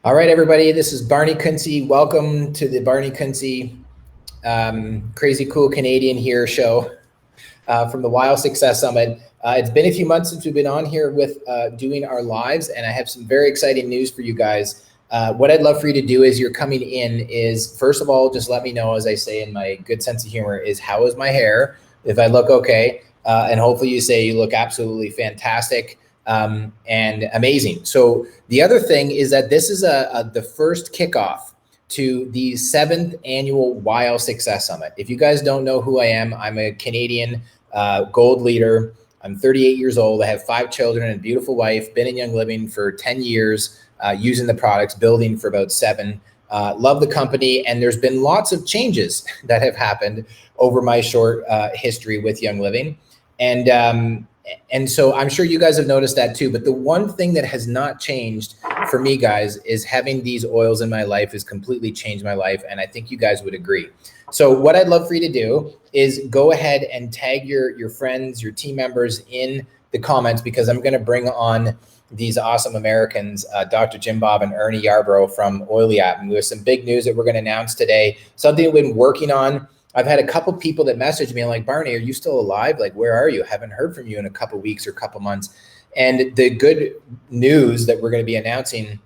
All right, everybody, this is Barney Kunze. Welcome to the Barney Kunze Crazy Cool Canadian here show from the Wild Success Summit. It's been a few months since we've been on here with doing our lives, and I have some very exciting news for you guys. What I'd love for you to do as you're coming in is, first of all, just let me know, as I say in my good sense of humor, is how is my hair? If I look okay, and hopefully you say you look absolutely fantastic. And amazing. So the other thing is that this is the first kickoff to the 7th annual Wild Success Summit. If you guys don't know who I am, I'm a Canadian gold leader. I'm 38 years old. I have 5 children and a beautiful wife, been in Young Living for 10 years, using the products, building for about 7. Love the company, and there's been lots of changes that have happened over my short history with Young Living. And so I'm sure you guys have noticed that too, but the one thing that has not changed for me, guys, is having these oils in my life has completely changed my life, and I think you guys would agree. So what I'd love for you to do is go ahead and tag your friends, your team members in the comments, because I'm gonna bring on these awesome Americans, Dr. Jim Bob and Ernie Yarbrough from Oily App, and we have some big news that we're gonna announce today, something we've been working on. I've had a couple people that message me like, Barney, are you still alive? Like, where are you? Haven't heard from you in a couple weeks or a couple months. And the good news that we're going to be announcing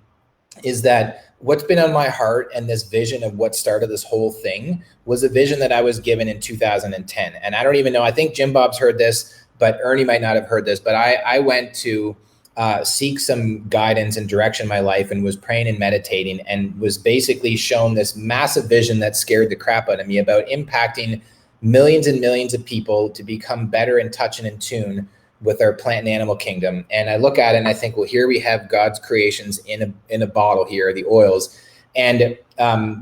is that what's been on my heart and this vision of what started this whole thing was a vision that I was given in 2010. And I don't even know, I think Jim Bob's heard this, but Ernie might not have heard this, but I went to seek some guidance and direction in my life and was praying and meditating and was basically shown this massive vision that scared the crap out of me about impacting millions and millions of people to become better in touch and in tune with our plant and animal kingdom. And I look at it and I think, well, here we have God's creations in a bottle here, the oils. And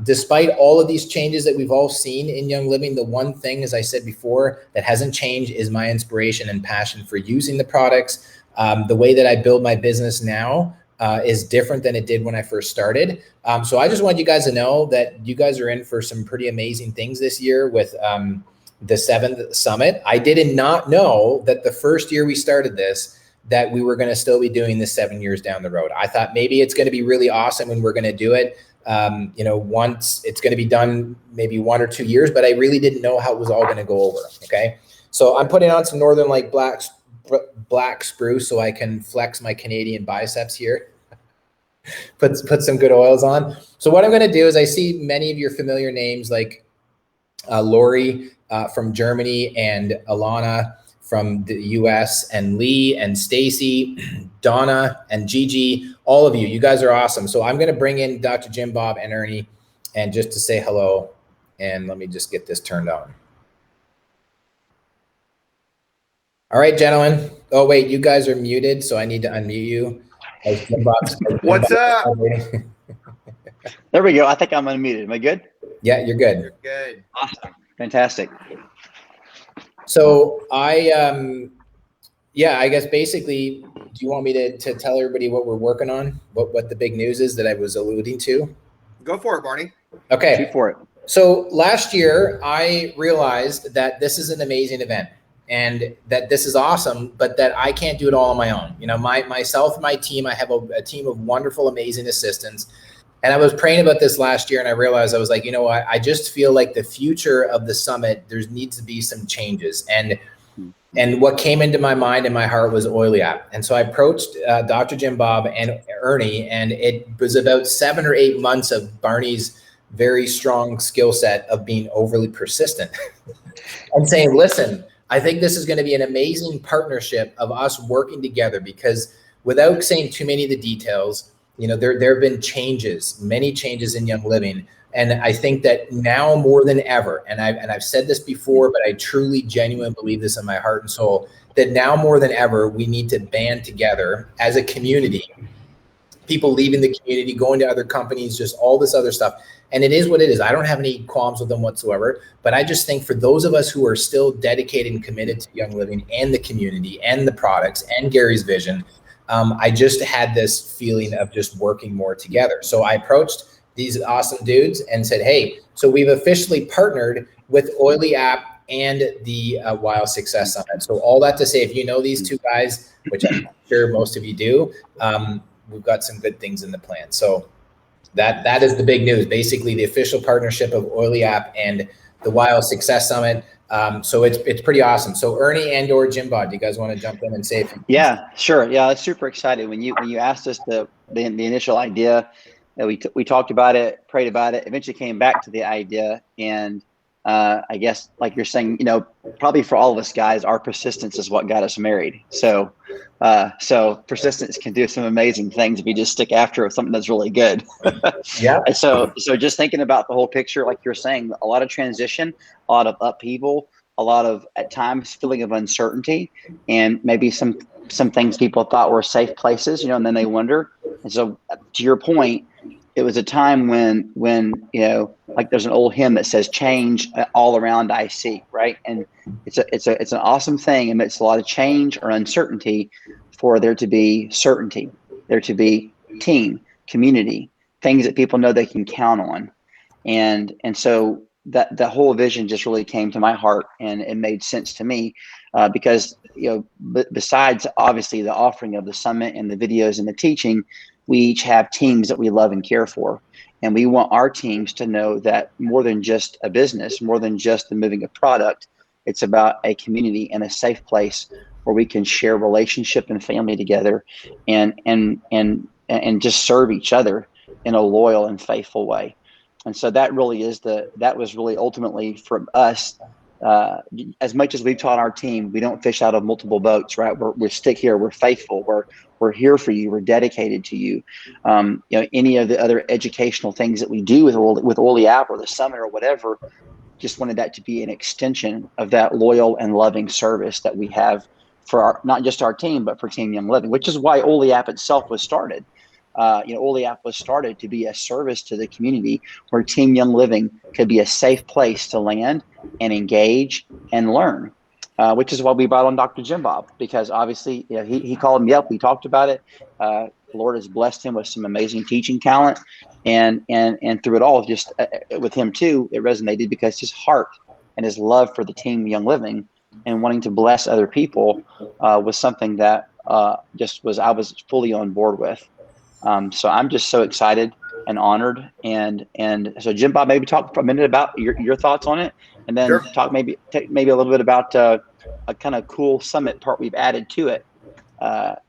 despite all of these changes that we've all seen in Young Living, the one thing, as I said before, that hasn't changed is my inspiration and passion for using the products. The way that I build my business now is different than it did when I first started. So I just want you guys to know that you guys are in for some pretty amazing things this year with the 7th Summit. I did not know that the first year we started this, that we were going to still be doing this 7 years down the road. I thought maybe it's going to be really awesome when we're going to do it. Once it's going to be done, maybe 1 or 2 years, but I really didn't know how it was all going to go over. Okay. So I'm putting on some Northern Light black spruce so I can flex my Canadian biceps here. put some good oils on. So what I'm going to do is, I see many of your familiar names like Lori from Germany, and Alana from the US, and Lee and Stacy, Donna and Gigi, all of you guys are awesome. So I'm going to bring in Dr. Jim Bob and Ernie, and just to say hello, and let me just get this turned on. All right, gentlemen. Oh, wait, you guys are muted, so I need to unmute you. What's up? There we go. I think I'm unmuted. Am I good? Yeah, you're good. You're good. Awesome. Fantastic. So I guess basically, do you want me to tell everybody what we're working on? What the big news is that I was alluding to? Go for it, Barney. Okay. Shoot for it. So last year, I realized that this is an amazing event, and that this is awesome, but that I can't do it all on my own. Myself and my team, I have a team of wonderful, amazing assistants. And I was praying about this last year, and I realized, I was like, you know what? I just feel like the future of the summit, there needs to be some changes. And what came into my mind and my heart was Oily App. And so I approached Dr. Jim Bob and Ernie, and it was about 7 or 8 months of Barney's very strong skill set of being overly persistent and saying, listen, I think this is going to be an amazing partnership of us working together, because without saying too many of the details, there have been changes, many changes in Young Living. And I think that now more than ever, and I've said this before, but I truly, genuinely believe this in my heart and soul, that now more than ever, we need to band together as a community, people leaving the community, going to other companies, just all this other stuff. And it is what it is. I don't have any qualms with them whatsoever, but I just think for those of us who are still dedicated and committed to Young Living and the community and the products and Gary's vision, I just had this feeling of just working more together. So I approached these awesome dudes and said, hey, so we've officially partnered with Oily App and the Wild Success Summit. So all that to say, if you know these two guys, which I'm sure most of you do, we've got some good things in the plan. So That is the big news. Basically, the official partnership of Oily App and the Wild Success Summit. So it's pretty awesome. So Ernie and or Jim Bob, do you guys want to jump in and say a few things? Yeah, sure. Yeah, it's super excited when you asked us the initial idea. We talked about it, prayed about it, eventually came back to the idea, and I guess like you're saying, probably for all of us guys, our persistence is what got us married. So persistence can do some amazing things if you just stick after something that's really good. Yeah. And so just thinking about the whole picture, like you're saying, a lot of transition, a lot of upheaval, a lot of at times feeling of uncertainty, and maybe some things people thought were safe places, and then they wonder. And so to your point, it was a time when like there's an old hymn that says change all around I see, right? And it's an awesome thing amidst a lot of change or uncertainty for there to be certainty, there to be team, community, things that people know they can count on. And so that the whole vision just really came to my heart, and it made sense to me because besides obviously the offering of the summit and the videos and the teaching, we each have teams that we love and care for, and we want our teams to know that more than just a business, more than just the moving a product, it's about a community and a safe place where we can share relationship and family together, and just serve each other in a loyal and faithful way. And so that was really ultimately for us, as much as we've taught our team, we don't fish out of multiple boats, right? We stick here, we're faithful, we're here for you, we're dedicated to you. Any of the other educational things that we do with Oily App or the summit or whatever, just wanted that to be an extension of that loyal and loving service that we have for not just our team, but for Team Young Living, which is why Oily App itself was started. Oily App was started to be a service to the community where Team Young Living could be a safe place to land and engage and learn, which is why we brought on Dr. Jim Bob, because obviously he called me up. We talked about it. The Lord has blessed him with some amazing teaching talent, and through it all, just with him too, it resonated because his heart and his love for the Team Young Living and wanting to bless other people was something that I was fully on board with. So I'm just so excited and honored. And so Jim Bob, maybe talk for a minute about your thoughts on it, and then Sure. talk maybe a little bit about a kind of cool summit part we've added to it,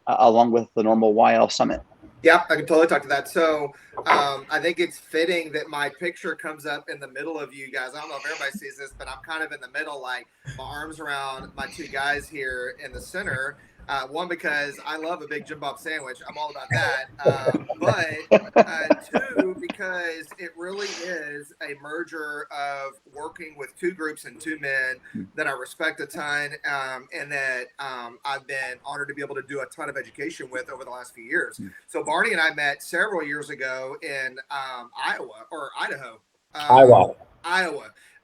along with the normal YL summit. Yeah, I can totally talk to that. So I think it's fitting that my picture comes up in the middle of you guys. I don't know if everybody sees this, but I'm kind of in the middle, like my arms around my two guys here in the center. One, because I love a big Jim Bob sandwich. I'm all about that. But two, because it really is a merger of working with two groups and two men that I respect a ton, and that I've been honored to be able to do a ton of education with over the last few years. So Barney and I met several years ago in Idaho. Iowa.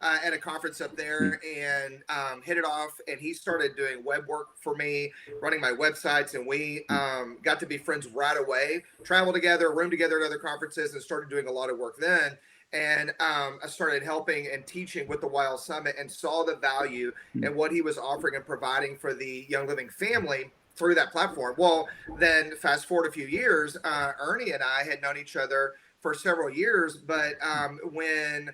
At a conference up there, and hit it off, and he started doing web work for me, running my websites, and we got to be friends right away, travel together, room together at other conferences, and started doing a lot of work then. And I started helping and teaching with the Wild Summit, and saw the value in what he was offering and providing for the Young Living family through that platform. Well, then fast forward a few years, Ernie and I had known each other for several years, but when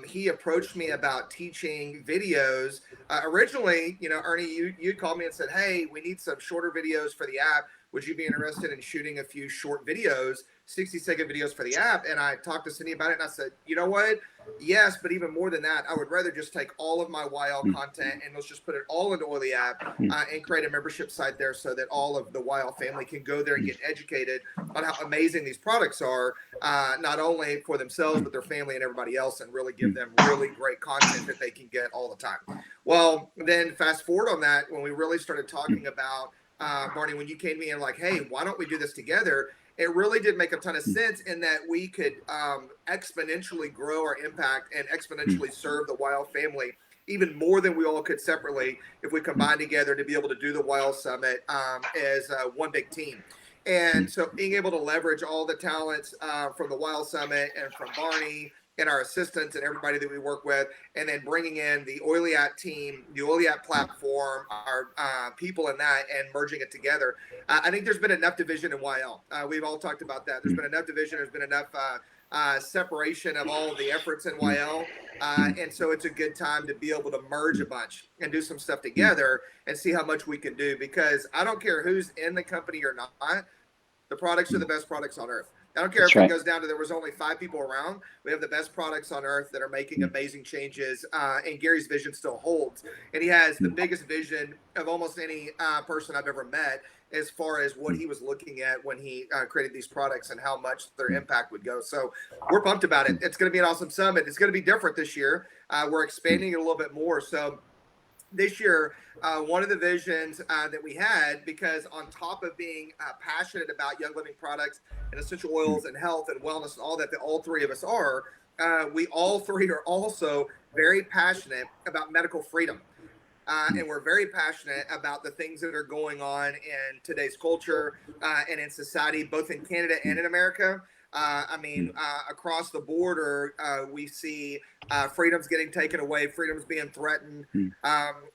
he approached me about teaching videos. Originally, Ernie, you called me and said, "Hey, we need some shorter videos for the app. Would you be interested in shooting a few short videos, 60-second videos for the app?" And I talked to Cindy about it, and I said, "You know what? Yes, but even more than that, I would rather just take all of my YL content and let's just put it all into Oily App and create a membership site there so that all of the YL family can go there and get educated on how amazing these products are, not only for themselves, but their family and everybody else, and really give them really great content that they can get all the time." Well, then fast forward on that, when we really started talking about, Barney, when you came to me and like, "Hey, why don't we do this together?" It really did make a ton of sense in that we could exponentially grow our impact and exponentially serve the YL family even more than we all could separately if we combined together to be able to do the YL Summit as one big team. And so being able to leverage all the talents from the YL Summit and from Barney and our assistants and everybody that we work with, and then bringing in the Oiliat team, the Oiliat platform, our people in that, and merging it together. I think there's been enough division in YL. We've all talked about that. There's been enough division. There's been enough separation of all of the efforts in YL. And so it's a good time to be able to merge a bunch and do some stuff together and see how much we can do, because I don't care who's in the company or not. The products are the best products on earth. I don't care if it goes down to there was only 5 people around. We have the best products on earth that are making amazing changes, and Gary's vision still holds. And he has the biggest vision of almost any person I've ever met as far as what he was looking at when he created these products and how much their impact would go. So we're pumped about it. It's going to be an awesome summit. It's going to be different this year. We're expanding it a little bit more. So this year, one of the visions that we had, because on top of being passionate about Young Living products and essential oils and health and wellness and all that all 3 of us are, we all 3 are also very passionate about medical freedom. And we're very passionate about the things that are going on in today's culture and in society, both in Canada and in America. Across the border, we see freedoms getting taken away, freedoms being threatened,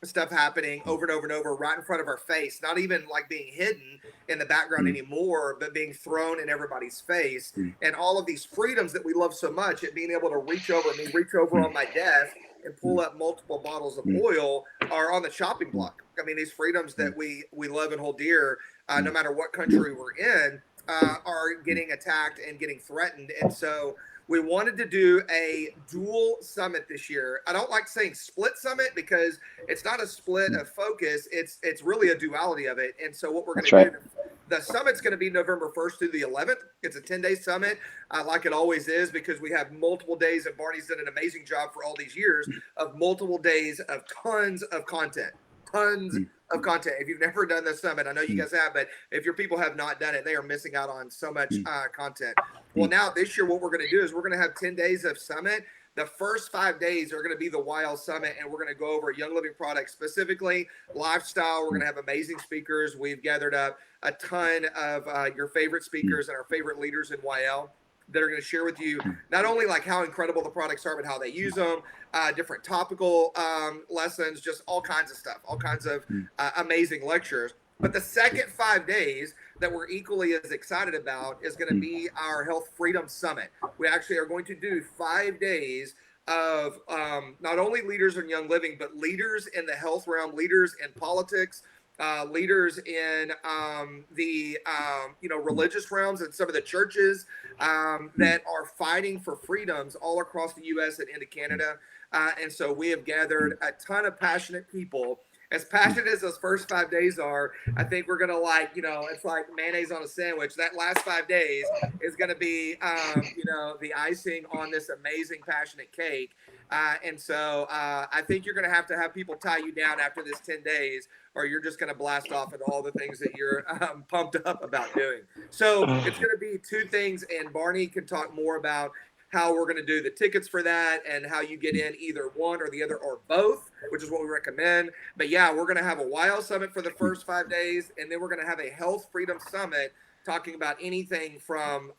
stuff happening over and over and over right in front of our face, not even like being hidden in the background anymore, but being thrown in everybody's face. And all of these freedoms that we love so much, and being able to reach over on my desk and pull up multiple bottles of oil are on the chopping block. I mean, these freedoms that we love and hold dear, no matter what country we're in, are getting attacked and getting threatened. And so we wanted to do a dual summit this year. I don't like saying split summit because it's not a split of focus. It's really a duality of it. And so what we're going to do, the summit's going to be November 1st through the 11th. It's a 10-day summit, like it always is, because we have multiple days, and Barney's done an amazing job for all these years of multiple days of tons of content. If you've never done the summit, I know you guys have, but if your people have not done it, they are missing out on so much content. Well, now this year, what we're going to do is we're going to have 10 days of summit. The first 5 days are going to be the YL Summit, and we're going to go over Young Living products, specifically lifestyle. We're going to have amazing speakers. We've gathered up a ton of your favorite speakers and our favorite leaders in YL that are going to share with you not only like how incredible the products are, but how they use them, different topical lessons, just all kinds of stuff, all kinds of amazing lectures. But the second 5 days that we're equally as excited about is going to be our Health Freedom Summit. We actually are going to do 5 days of not only leaders in Young Living, but leaders in the health realm, leaders in politics, leaders in the religious realms and some of the churches that are fighting for freedoms all across the U.S. and into Canada. And so we have gathered a ton of passionate people. As passionate as those first 5 days are, I think we're going to it's like mayonnaise on a sandwich. That last 5 days is going to be, the icing on this amazing, passionate cake. And so I think you're going to have people tie you down after this 10 days, or you're just going to blast off into all the things that you're pumped up about doing. So it's going to be 2 things, and Barney can talk more about how we're going to do the tickets for that and how you get in either one or the other or both, which is what we recommend. But yeah, we're going to have a YL Summit for the first 5 days, and then we're going to have a Health Freedom Summit talking about anything from,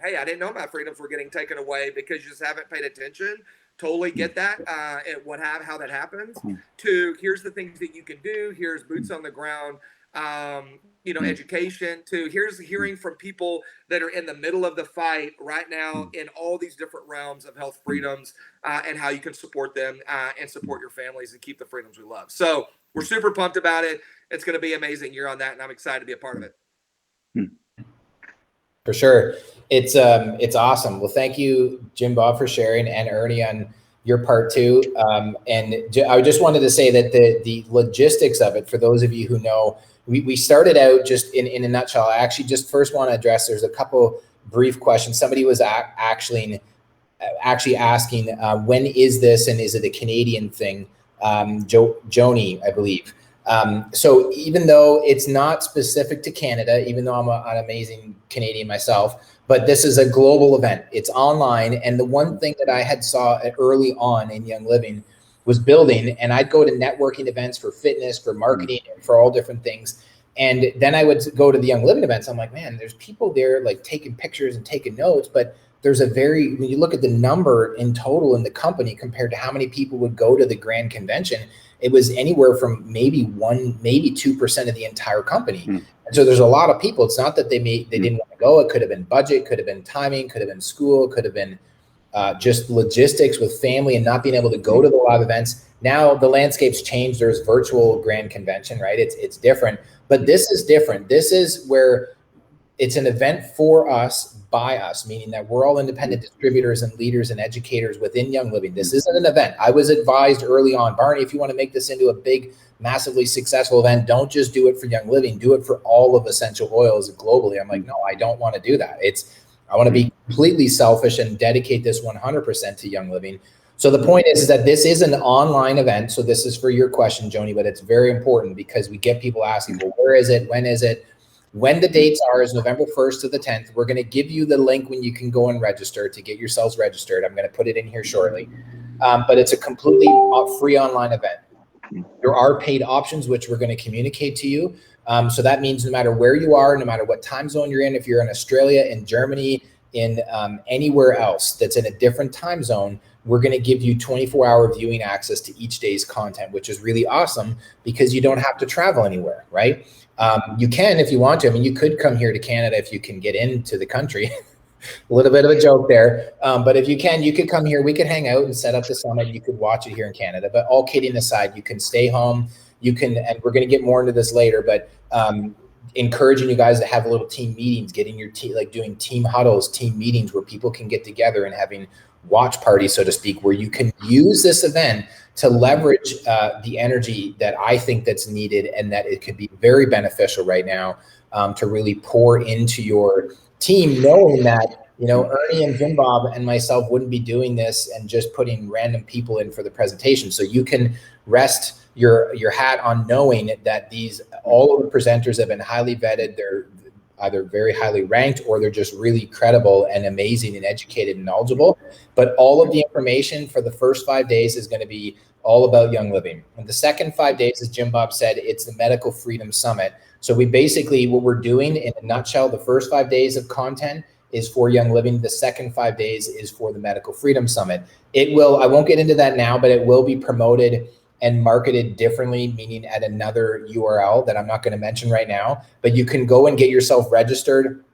hey, I didn't know my freedoms were getting taken away because you just haven't paid attention. Totally get that, how that happens, to here's the things that you can do. Here's boots on the ground, education, to here's hearing from people that are in the middle of the fight right now in all these different realms of health freedoms, and how you can support them and support your families and keep the freedoms we love. So we're super pumped about it. It's going to be an amazing year on that, and I'm excited to be a part of it. For sure. It's awesome. Well, thank you, Jim Bob, for sharing, and Ernie on your part too. And I just wanted to say that the logistics of it, for those of you who know, we started out just in a nutshell. I actually just first want to address, there's a couple brief questions. Somebody was actually asking, when is this, and is it a Canadian thing? Joni, I believe. So even though it's not specific to Canada, even though I'm an amazing Canadian myself, but this is a global event. It's online. And the one thing that I had saw early on in Young Living was building, and I'd go to networking events for fitness, for marketing, and for all different things. And then I would go to the Young Living events. I'm like, man, there's people there like taking pictures and taking notes, but there's when you look at the number in total in the company compared to how many people would go to the grand convention, it was anywhere from maybe 2% of the entire company. And so there's a lot of people. It's not that they didn't want to go. It could have been budget, could have been timing, could have been school, could have been just logistics with family and not being able to go to the live events. Now the landscape's changed. There's virtual grand convention, right? It's different, but this is different. This is where it's an event for us, by us, meaning that we're all independent distributors and leaders and educators within Young Living. This isn't an event. I was advised early on, Barney, if you want to make this into a big, massively successful event, don't just do it for Young Living, do it for all of essential oils globally. I'm like, no, I don't want to do that. I want to be completely selfish and dedicate this 100% to Young Living. So the point is that this is an online event. So this is for your question, Joni, but it's very important because we get people asking, well, where is it? When is it? When the dates are is November 1st to the 10th. We're going to give you the link when you can go and register to get yourselves registered. I'm going to put it in here shortly. But it's a completely free online event. There are paid options, which we're going to communicate to you. So that means no matter where you are, no matter what time zone you're in, if you're in Australia, in Germany, in anywhere else that's in a different time zone, we're going to give you 24-hour viewing access to each day's content, which is really awesome because you don't have to travel anywhere, right? You can if you want to. I mean, you could come here to Canada if you can get into the country. A little bit of a joke there. But if you can, you could come here. We could hang out and set up the summit. You could watch it here in Canada. But all kidding aside, you can stay home. You can, and we're going to get more into this later, but encouraging you guys to have little team meetings, getting your team, like doing team huddles, team meetings where people can get together and having watch parties, so to speak, where you can use this event to leverage the energy that I think that's needed and that it could be very beneficial right now to really pour into your team, knowing that, you know, Ernie and Jim Bob and myself wouldn't be doing this and just putting random people in for the presentation. So you can rest your hat on knowing that all of the presenters have been highly vetted. They're either very highly ranked or they're just really credible and amazing and educated and knowledgeable. But all of the information for the first 5 days is going to be all about Young Living. And the second 5 days, as Jim Bob said, it's the Medical Freedom Summit. So we basically, what we're doing in a nutshell, the first 5 days of content is for Young Living. The second 5 days is for the Medical Freedom Summit. I won't get into that now, but it will be promoted and marketed differently, meaning at another URL that I'm not going to mention right now, but you can go and get yourself registered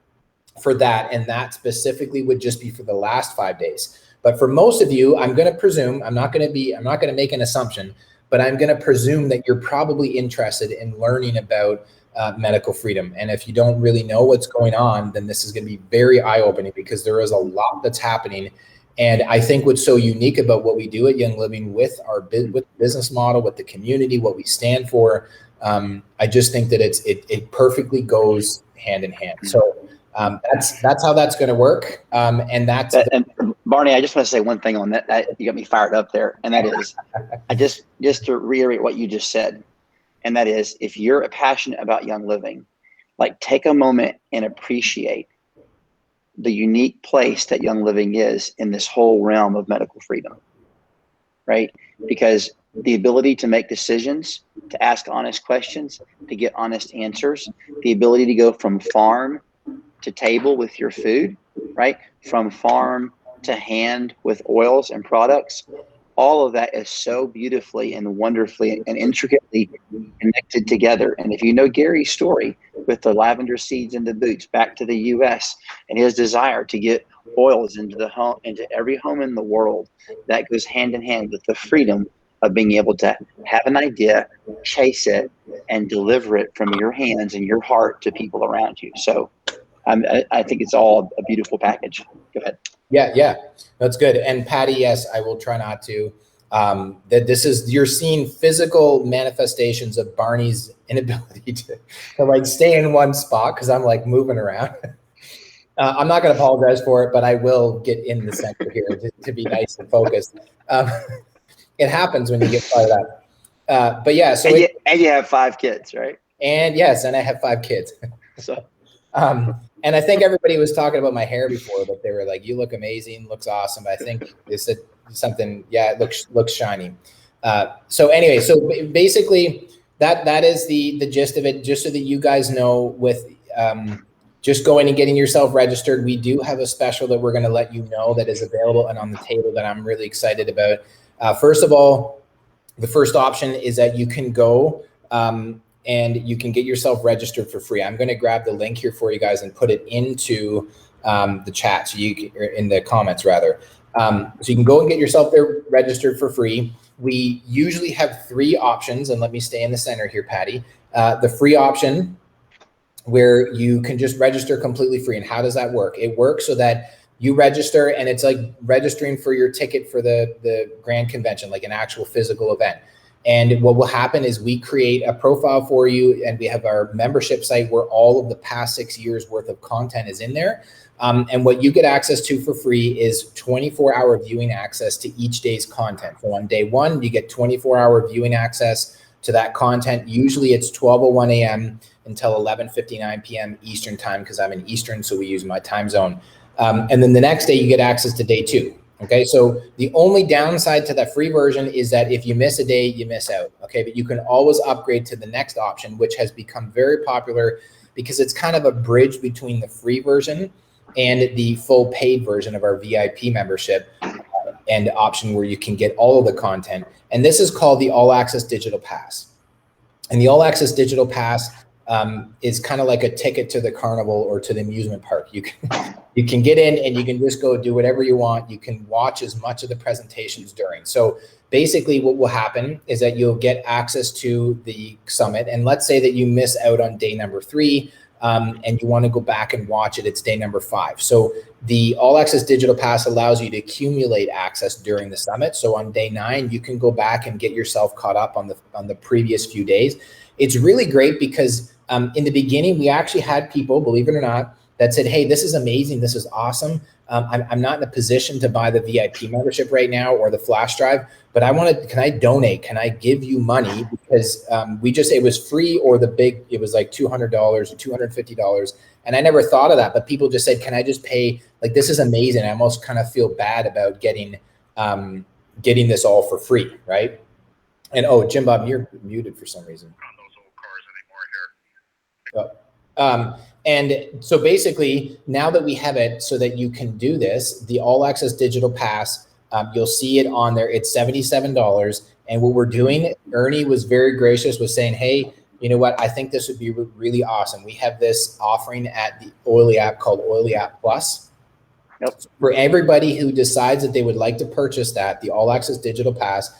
for that. And that specifically would just be for the last 5 days. But for most of you, I'm going to presume, I'm not going to make an assumption, but I'm going to presume that you're probably interested in learning about medical freedom. And if you don't really know what's going on, then this is going to be very eye-opening because there is a lot that's happening. And I think what's so unique about what we do at Young Living with our business model, with the community, what we stand for, I just think that it perfectly goes hand in hand. So that's how that's going to work. And Barney, I just want to say one thing on that. You got me fired up there, and that is, just to reiterate what you just said, and that is, if you're passionate about Young Living, like take a moment and appreciate the unique place that Young Living is in this whole realm of medical freedom, right? Because the ability to make decisions, to ask honest questions, to get honest answers, the ability to go from farm to table with your food, right? From farm to hand with oils and products, all of that is so beautifully and wonderfully and intricately connected together. And if you know Gary's story with the lavender seeds and the boots back to the US and his desire to get oils into every home in the world, that goes hand in hand with the freedom of being able to have an idea, chase it, and deliver it from your hands and your heart to people around you. So I think it's all a beautiful package. Go ahead. Yeah, that's good. And Patty, yes, I will try not to. You're seeing physical manifestations of Barney's inability to like stay in one spot because I'm like moving around. I'm not going to apologize for it, but I will get in the center here to be nice and focused. It happens when you get fired up. But yeah, so and you have 5 kids, right? And yes, and I have 5 kids. So. And I think everybody was talking about my hair before, but they were like, "You look amazing, looks awesome." I think they said something. Yeah, it looks shiny. So anyway, so basically, that is the gist of it. Just so that you guys know, with just going and getting yourself registered, we do have a special that we're going to let you know that is available and on the table that I'm really excited about. First of all, the first option is that you can go and you can get yourself registered for free. I'm going to grab the link here for you guys and put it into the chat, so you can, or in the comments rather. So you can go and get yourself there registered for free. We usually have 3 options, and let me stay in the center here, Patty. The free option, where you can just register completely free. And how does that work? It works so that you register, and it's like registering for your ticket for the Grand Convention, like an actual physical event. And what will happen is we create a profile for you, and we have our membership site where all of the past 6 years worth of content is in there. And what you get access to for free is 24-hour viewing access to each day's content. So on day 1, you get 24-hour viewing access to that content. Usually it's 12:01 a.m. until 11:59 p.m. Eastern time, because I'm in Eastern, so we use my time zone. And then the next day you get access to day 2. Okay, so the only downside to that free version is that if you miss a day, you miss out. Okay, but you can always upgrade to the next option, which has become very popular because it's kind of a bridge between the free version and the full paid version of our VIP membership and option where you can get all of the content. And this is called the All Access Digital Pass. And the All Access Digital Pass is kind of like a ticket to the carnival or to the amusement park. You can get in and you can just go do whatever you want. You can watch as much of the presentations during. So basically what will happen is that you'll get access to the summit. And let's say that you miss out on day number 3 and you want to go back and watch it. It's day number 5. So the All Access Digital Pass allows you to accumulate access during the summit. So on day 9, you can go back and get yourself caught up on the previous few days. It's really great because in the beginning, we actually had people, believe it or not, that said, hey, this is amazing. This is awesome. I'm not in a position to buy the VIP membership right now or the flash drive, but can I donate? Can I give you money? Because it was free, or it was like $200 or $250. And I never thought of that, but people just said, can I just pay? Like, this is amazing. I almost kind of feel bad about getting this all for free, right? And Jim Bob, you're muted for some reason. And so basically, now that we have it so that you can do this, the All Access Digital Pass, you'll see it on there. It's $77. And what we're doing, Ernie was very gracious, was saying, hey, you know what? I think this would be really awesome. We have this offering at the Oily app called Oily App Plus. Yep. For everybody who decides that they would like to purchase that, the All Access Digital Pass,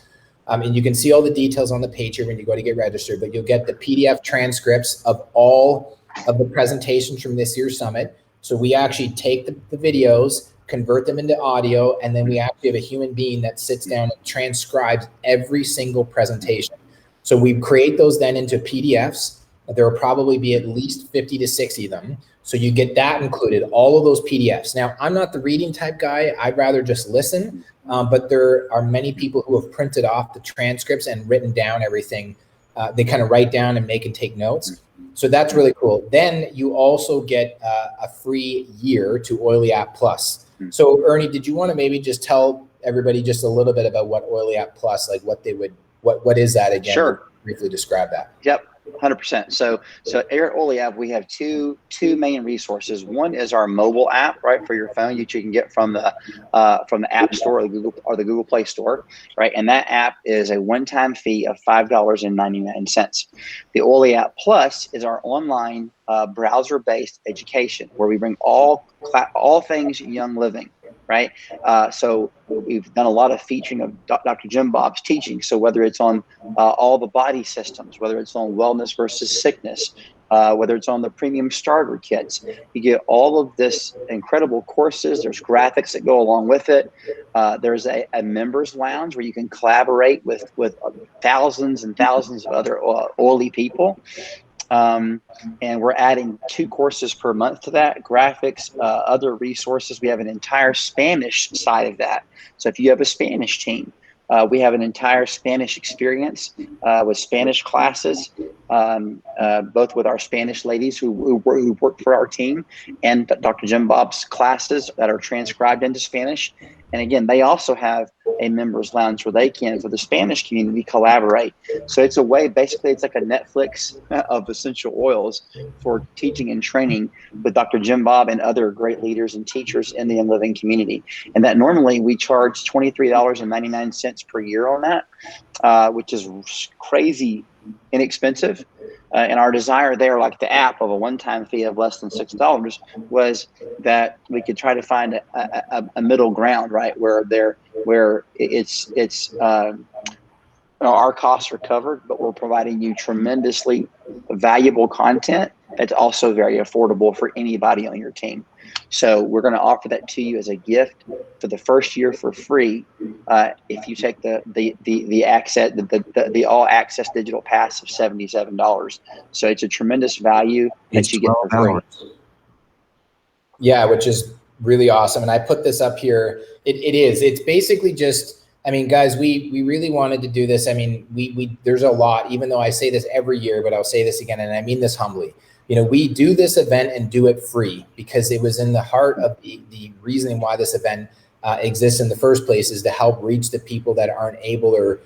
and you can see all the details on the page here when you go to get registered, but you'll get the PDF transcripts of all of the presentations from this year's summit. So we actually take the videos, convert them into audio, and then we actually have a human being that sits down and transcribes every single presentation. So we create those then into PDFs. There will probably be at least 50 to 60 of them. So you get that included, all of those PDFs. Now, I'm not the reading type guy. I'd rather just listen. But there are many people who have printed off the transcripts and written down everything. They kind of write down and make and take notes. So that's really cool. Then you also get a free year to Oily App Plus. So Ernie, did you want to maybe just tell everybody just a little bit about what Oily App Plus, like what is that again? Sure. Briefly describe that. Yep. 100%. So here at Oily App, we have two main resources. One is our mobile app, right, for your phone, that you can get from the App Store or the Google Play Store, right? And that app is a one-time fee of $5.99. The Oily App Plus is our online browser-based education, where we bring all things young living. Right. So we've done a lot of featuring of Dr. Jim Bob's teaching. So whether it's on all the body systems, whether it's on wellness versus sickness, whether it's on the premium starter kits, you get all of this incredible courses. There's graphics that go along with it. There's a members lounge where you can collaborate with thousands and thousands of other oily people. And we're adding 2 courses per month to that, graphics, other resources. We have an entire Spanish side of that. So if you have a Spanish team, We have an entire Spanish experience with Spanish classes, both with our Spanish ladies who work for our team, and Dr. Jim Bob's classes that are transcribed into Spanish. And again, they also have a members lounge where they can, for the Spanish community, collaborate. So it's a way, basically, it's like a Netflix of essential oils for teaching and training with Dr. Jim Bob and other great leaders and teachers in the Young Living community. And that normally we charge $23.99 per year on that, which is crazy inexpensive. And our desire there, like the app of a one-time fee of less than $6, was that we could try to find a middle ground, right, where it's our costs are covered, but we're providing you tremendously valuable content that's also very affordable for anybody on your team. So we're going to offer that to you as a gift for the first year for free if you take the access, the all access digital pass of $77. So it's a tremendous value that you get for free. Yeah, which is really awesome. And I put this up here. It's basically just, I mean, guys, we really wanted to do this. I mean, we there's a lot, even though I say this every year, but I'll say this again, and I mean this humbly. You know, we do this event and do it free because it was in the heart of the reasoning why this event exists in the first place, is to help reach the people that aren't able or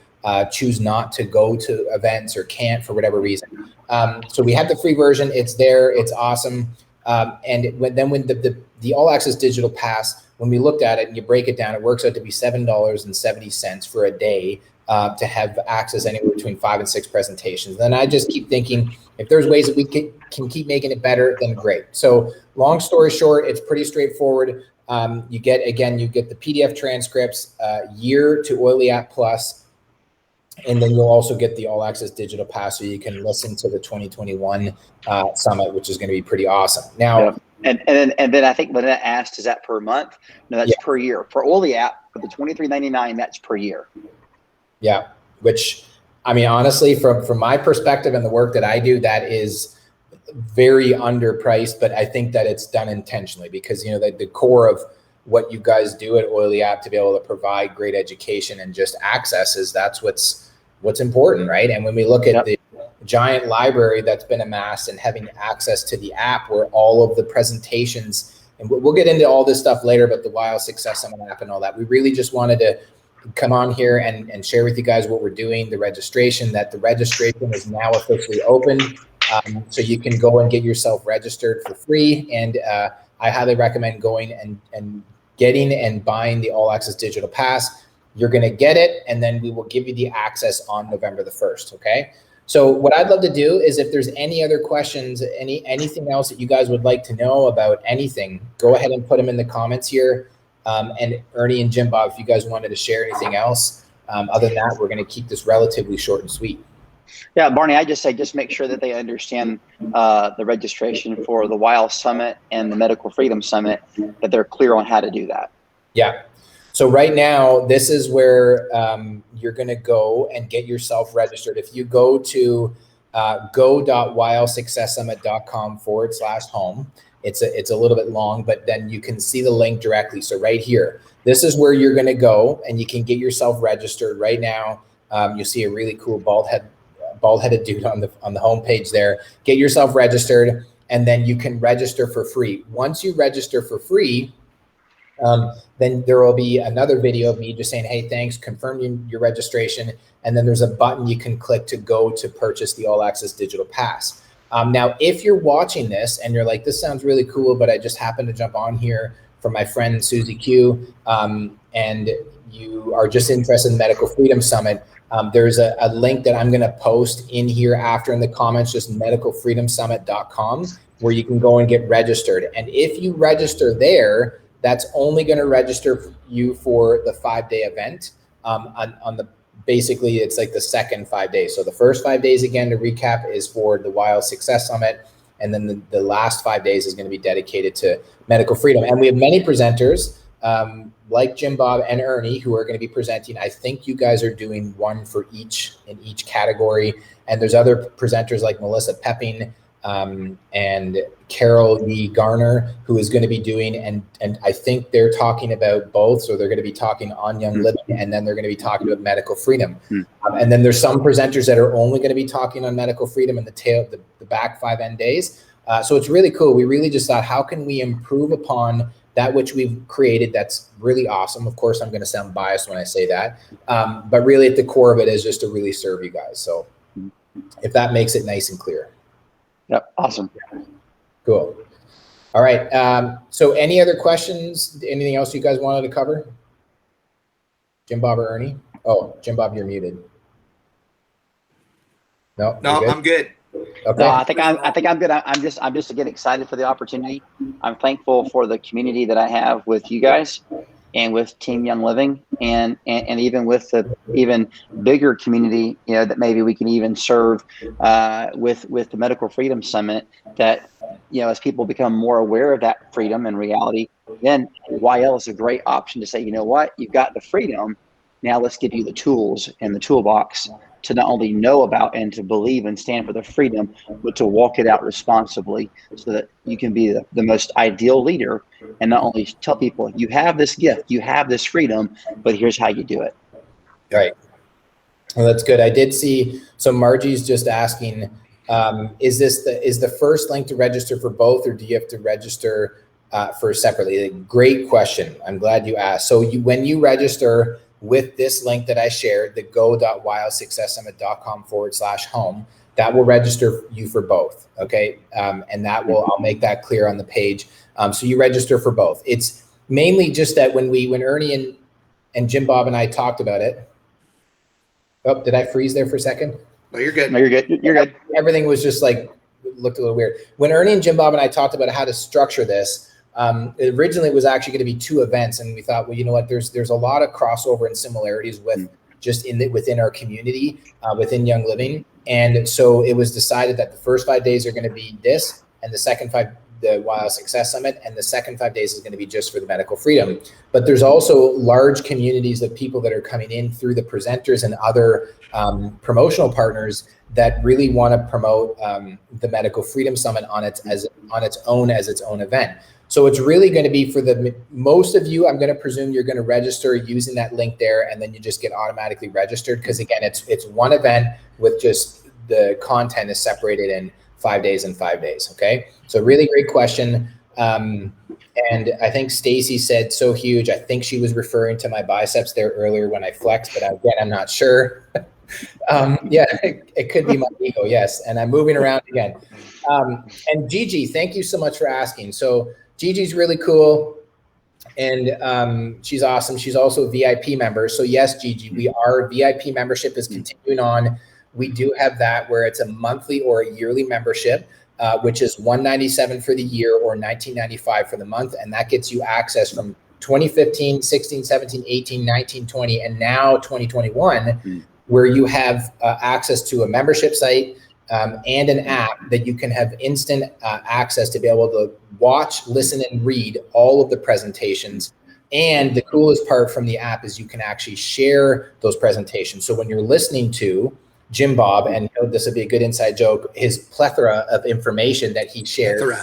choose not to go to events or can't for whatever reason. So we have the free version. It's there. It's awesome. And when the all access digital pass, when we looked at it and you break it down, it works out to be $7.70 for a day to have access anywhere between 5 and 6 presentations. Then I just keep thinking, if there's ways that we can keep making it better, then great. So long story short, it's pretty straightforward. You get the PDF transcripts, year to Oily App Plus, and then you'll also get the all access digital pass so you can listen to the 2021 summit, which is going to be pretty awesome. Now, and then I think Lynette asked, is that per month? No, that's per year. For Oily App, for the $23.99, that's per year. Yeah, which, I mean, honestly, from my perspective and the work that I do, that is very underpriced, but I think that it's done intentionally because, you know, the core of what you guys do at Oily App to be able to provide great education and just access is that's what's important, right? And when we look at the giant library that's been amassed and having access to the app where all of the presentations, and we'll get into all this stuff later, but the Wild Success Summit app and all that, we really just wanted to come on here and share with you guys what we're doing, the registration is now officially open. So you can go and get yourself registered for free. And I highly recommend going and getting and buying the All Access Digital Pass. You're going to get it, and then we will give you the access on November the 1st, okay? So what I'd love to do is if there's any other questions, anything else that you guys would like to know about anything, go ahead and put them in the comments here. And Ernie and Jim Bob, if you guys wanted to share anything else, other than that, we're going to keep this relatively short and sweet. Yeah, Barney, I just say just make sure that they understand the registration for the WILE Summit and the Medical Freedom Summit, that they're clear on how to do that. Yeah. So right now, this is where you're going to go and get yourself registered. If you go to go.wilesuccesssummit.com/home, it's a little bit long, but then you can see the link directly. So right here, this is where you're going to go and you can get yourself registered right now. You'll see a really cool bald-headed dude on the homepage there. Get yourself registered, and then you can register for free. Once you register for free, then there will be another video of me just saying, hey, thanks, confirm your registration. And then there's a button you can click to go to purchase the All Access Digital Pass. Now, if you're watching this and you're like, this sounds really cool, but I just happened to jump on here from my friend Susie Q, and you are just interested in the Medical Freedom Summit, there's a link that I'm going to post in here after in the comments, just medicalfreedomsummit.com, where you can go and get registered. And if you register there, that's only going to register you for the 5-day event. On the basically, it's like the second 5 days. So the first 5 days, again, to recap, is for the Wild Success Summit. And then the last 5 days is going to be dedicated to medical freedom. And we have many presenters like Jim Bob and Ernie who are going to be presenting. I think you guys are doing one for each in each category. And there's other presenters like Melissa Pepping and Carol Lee Garner, who is going to be doing, and I think they're talking about both. So they're going to be talking on Young Living, and then they're going to be talking about medical freedom. And then there's some presenters that are only going to be talking on medical freedom in the back 5 end days. So it's really cool. We really just thought, how can we improve upon that which we've created? That's really awesome. Of course, I'm going to sound biased when I say that, but really at the core of it is just to really serve you guys. So if that makes it nice and clear. Yep. Awesome. Cool. All right. So any other questions? Anything else you guys wanted to cover? Jim Bob or Ernie? Oh, Jim Bob, you're muted. No, I'm good. Okay. No, I think I'm good. I'm just again excited for the opportunity. I'm thankful for the community that I have with you guys and with Team Young Living, and even with the even bigger community, that maybe we can even serve with the Medical Freedom Summit. That, as people become more aware of that freedom and reality, then YL is a great option to say, you know what, you've got the freedom. Now let's give you the tools in the toolbox to not only know about and to believe and stand for the freedom, but to walk it out responsibly, so that you can be the most ideal leader, and not only tell people you have this gift, you have this freedom, but here's how you do it. Right. Well, that's good. I did see, so Margie's just asking, is the first link to register for both, or do you have to register for separately? Great question. I'm glad you asked. So when you register with this link that I shared, the go.wildsuccesssummit.com/home, that will register you for both. Okay. And I'll make that clear on the page. So you register for both. It's mainly just that when Ernie and Jim Bob and I talked about it. Oh, did I freeze there for a second? No, you're good. No, you're good. You're good. Everything was just looked a little weird. When Ernie and Jim Bob and I talked about how to structure this, originally it was actually going to be 2 events, and we thought, well, you know what, there's a lot of crossover and similarities with just within our community, within Young Living. And so it was decided that the first 5 days are going to be this, and the second 5, the Wild Success Summit, and the second 5 days is going to be just for the medical freedom. But there's also large communities of people that are coming in through the presenters and other promotional partners that really want to promote the Medical Freedom Summit on its own event. So it's really going to be for most of you. I'm going to presume you're going to register using that link there, and then you just get automatically registered, because again, it's one event with just the content is separated in 5 days and 5 days. Okay, so really great question. And I think Stacy said so huge. I think she was referring to my biceps there earlier when I flexed, but again, I'm not sure. Yeah, it could be my ego. Yes, and I'm moving around again. And Gigi, thank you so much for asking. So Gigi's really cool, and she's awesome. She's also a VIP member. So yes, Gigi, our VIP membership is continuing on. We do have that where it's a monthly or a yearly membership, which is $197 for the year or $19.95 for the month, and that gets you access from 2015, 16, 17, 18, 19, 20, and now 2021, where you have access to a membership site, and an app that you can have instant access to be able to watch, listen, and read all of the presentations. And the coolest part from the app is you can actually share those presentations. So when you're listening to Jim Bob, and this would be a good inside joke, his plethora of information that he shares.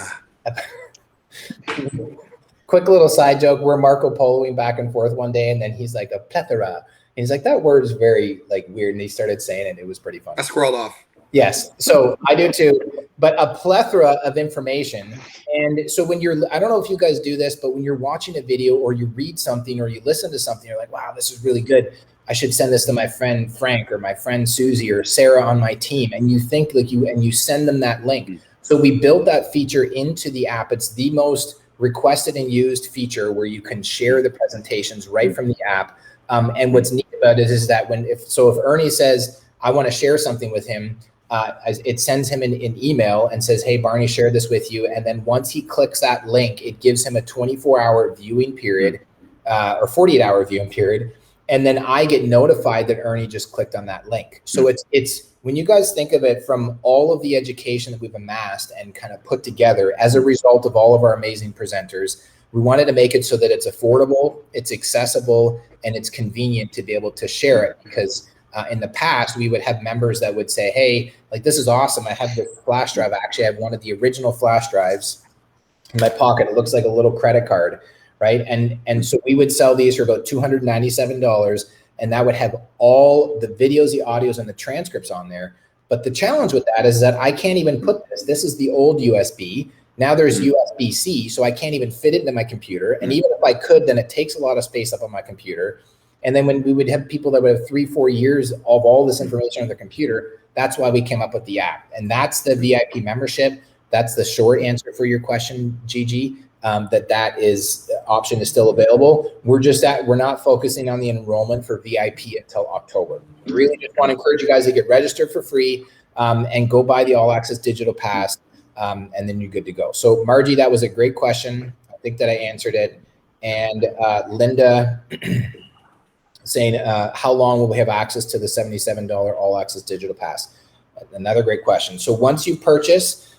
Quick little side joke, we're Marco Poloing back and forth one day, and then he's like, a plethora. And he's like, that word is very weird. And he started saying it. It was pretty funny. I scrolled off. Yes, so I do too, but a plethora of information. And so when I don't know if you guys do this, but when you're watching a video or you read something or you listen to something, you're like, wow, this is really good. I should send this to my friend Frank or my friend Susie or Sarah on my team. And you think you send them that link. So we built that feature into the app. It's the most requested and used feature where you can share the presentations right from the app. And what's neat about it is that if Ernie says, I want to share something with him, it sends him an email and says, hey, Barney, share this with you. And then once he clicks that link, it gives him a 24-hour viewing period or 48-hour viewing period. And then I get notified that Ernie just clicked on that link. So it's when you guys think of it from all of the education that we've amassed and kind of put together as a result of all of our amazing presenters, we wanted to make it so that it's affordable, it's accessible, and it's convenient to be able to share it, because In the past, we would have members that would say, hey, like, this is awesome. I have this flash drive. Actually, I have one of the original flash drives in my pocket. It looks like a little credit card, right? And so we would sell these for about $297, and that would have all the videos, the audios, and the transcripts on there. But the challenge with that is that I can't even put this. This is the old USB. Now there's USB-C, so I can't even fit it into my computer. And even if I could, then it takes a lot of space up on my computer. And then when we would have people that would have 3-4 years of all this information on their computer, that's why we came up with the app. And that's the VIP membership. That's the short answer for your question, Gigi, that option is still available. We're not focusing on the enrollment for VIP until October. We really just want to encourage you guys to get registered for free and go buy the All Access Digital Pass, and then you're good to go. So Margie, that was a great question. I think that I answered it. And Linda saying, how long will we have access to the $77 All Access Digital Pass? Another great question. So once you purchase,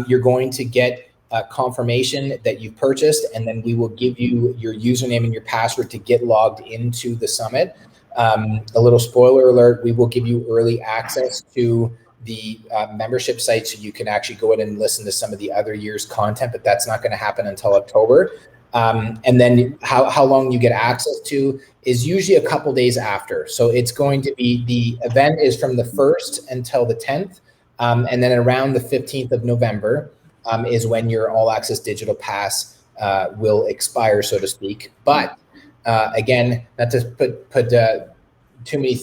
you're going to get confirmation that you purchased, and then we will give you your username and your password to get logged into the summit. A little spoiler alert, we will give you early access to the membership site, so you can actually go in and listen to some of the other year's content, but that's not going to happen until October. And then how long you get access to is usually a couple days after. So it's going to be, the event is from the 1st until the 10th. And then around the 15th of November is when your All Access Digital Pass will expire, so to speak. But again, not to put too many,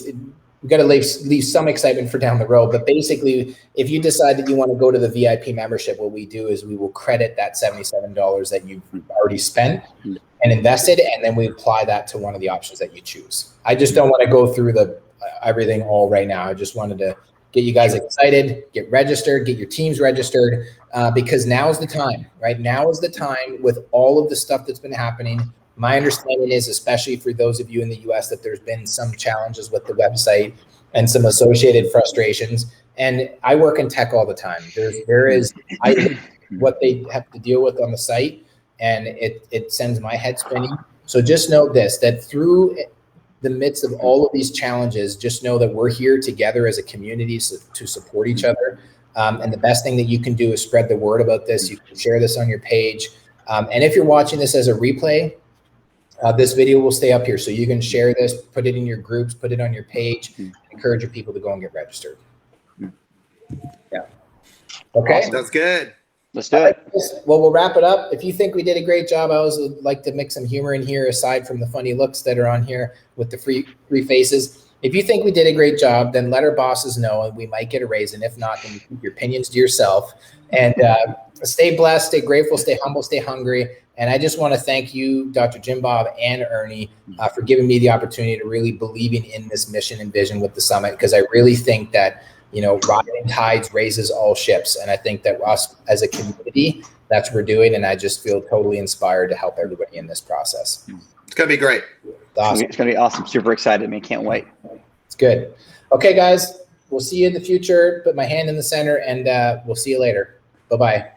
we've got to leave some excitement for down the road. But basically, if you decide that you want to go to the VIP membership, what we do is we will credit that $77 that you've already spent and invested, and then we apply that to one of the options that you choose. I just don't want to go through everything all right now. I just wanted to get you guys excited, get registered, get your teams registered, because now is the time, right? Now is the time with all of the stuff that's been happening. My understanding is, especially for those of you in the US, that there's been some challenges with the website and some associated frustrations. And I work in tech all the time. There is what they have to deal with on the site, and it sends my head spinning. So just know this, that through the midst of all of these challenges, just know that we're here together as a community to support each other. And the best thing that you can do is spread the word about this. You can share this on your page. And if you're watching this as a replay, this video will stay up here. So you can share this, put it in your groups, put it on your page, encourage your people to go and get registered. Yeah. Okay. Awesome. That's good. Let's do it. Well, we'll wrap it up. If you think we did a great job, I always like to mix some humor in here, aside from the funny looks that are on here with the free faces. If you think we did a great job, then let our bosses know, and we might get a raise. And if not, then keep your opinions to yourself. And stay blessed, stay grateful, stay humble, stay hungry. And I just want to thank you, Dr. Jim Bob and Ernie, for giving me the opportunity to really believing in this mission and vision with the summit, because I really think that, rising tides raises all ships. And I think that us as a community, that's what we're doing. And I just feel totally inspired to help everybody in this process. It's going to be great. Awesome. It's going to be awesome. Super excited. I can't wait. It's good. Okay, guys, we'll see you in the future. Put my hand in the center, and we'll see you later. Bye-bye.